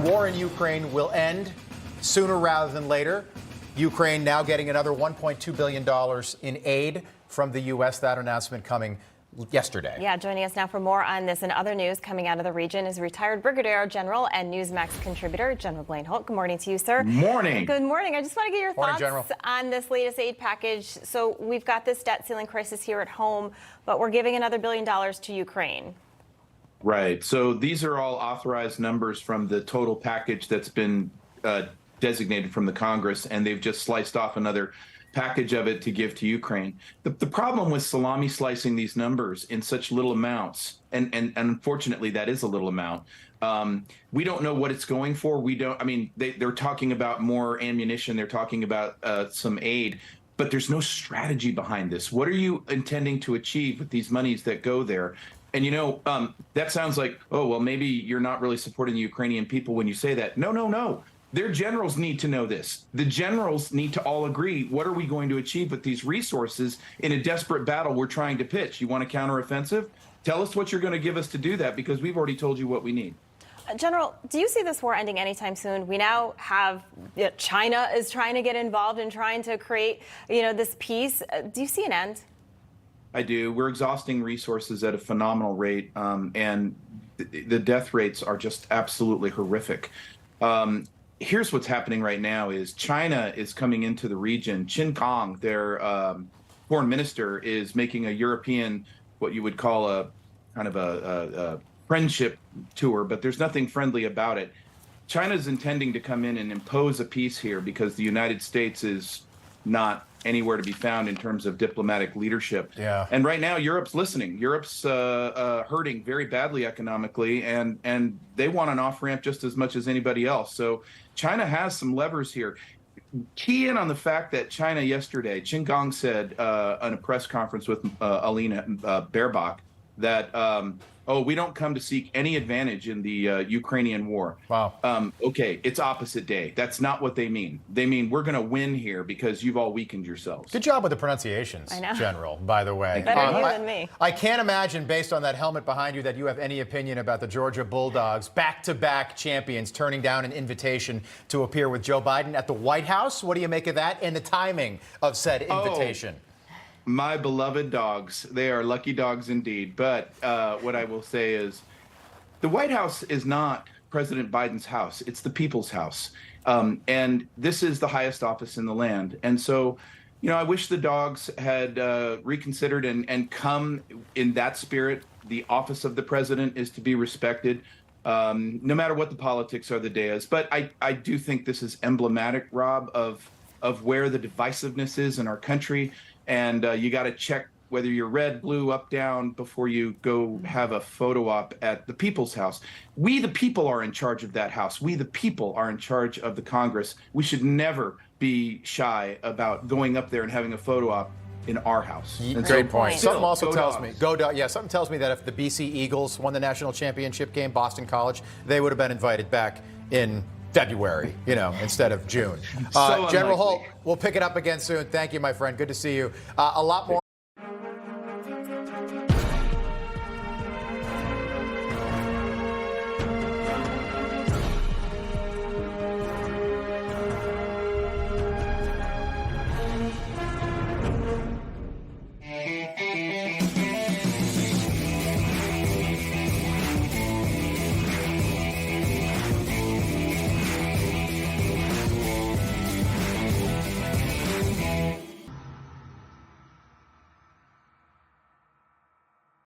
war in Ukraine will end sooner rather than later. Ukraine now getting another $1.2 billion in aid from the U.S. That announcement coming yesterday. Yeah, joining us now for more on this and other news coming out of the region is retired Brigadier General and Newsmax contributor, General Blaine Holt. Good morning to you, sir. Morning. Good morning. I just want to get your thoughts General. on this latest aid package. So we've got this debt ceiling crisis here at home, but we're giving another $1 billion to Ukraine. Right. So these are all authorized numbers from the total package that's been designated from the Congress, and they've just sliced off another package of it to give to Ukraine. The problem with salami slicing these numbers in such little amounts, and unfortunately that is a little amount, we don't know what it's going for. We don't, I mean, they're talking about more ammunition, they're talking about some aid, but there's no strategy behind this. What are you intending to achieve with these monies that go there? And, you know, that sounds like, oh, well, maybe you're not really supporting the Ukrainian people when you say that. No, no, no. Their generals need to know this. The generals need to all agree, what are we going to achieve with these resources in a desperate battle we're trying to pitch? You want a counteroffensive? Tell us what you're going to give us to do that, because we've already told you what we need. General, do you see this war ending anytime soon? We now have China is trying to get involved and trying to create, this peace. Do you see an end? I do. We're exhausting resources at a phenomenal rate, and the death rates are just absolutely horrific. Here's what's happening right now is China is coming into the region. Qin Gang, their foreign minister, is making a European, what you would call a kind of a friendship tour, but there's nothing friendly about it. China's intending to come in and impose a peace here because the United States is not anywhere to be found in terms of diplomatic leadership. Yeah. And right now, Europe's listening. Europe's hurting very badly economically, and they want an off-ramp just as much as anybody else. So China has some levers here. Key in on the fact that China yesterday, Qin Gang said on a press conference with Alina Baerbock that, we don't come to seek any advantage in the Ukrainian war. Wow. Okay, it's opposite day. That's not what they mean. They mean we're going to win here because you've all weakened yourselves. Good job with the pronunciations, I know. General, by the way. Better you than me. I can't imagine, based on that helmet behind you, that you have any opinion about the Georgia Bulldogs, back-to-back champions, turning down an invitation to appear with Joe Biden at the White House. What do you make of that and the timing of said invitation? My beloved dogs. They are lucky dogs indeed. But what I will say is the White House is not President Biden's house. It's the people's house. And this is the highest office in the land. And so, I wish the dogs had reconsidered and come in that spirit. The office of the president is to be respected, no matter what the politics of the day is. But I do think this is emblematic, Rob, of where the divisiveness is in our country. And you got to check whether you're red, blue, up, down before you go have a photo op at the people's house. We, the people, are in charge of that house. We, the people, are in charge of the Congress. We should never be shy about going up there and having a photo op in our house. Great point. Something also tells me, Dogs. something tells me that if the BC Eagles won the national championship game, Boston College, they would have been invited back in February, instead of June. So General unlikely. Holt, we'll pick it up again soon. Thank you, my friend. Good to see you. A lot more.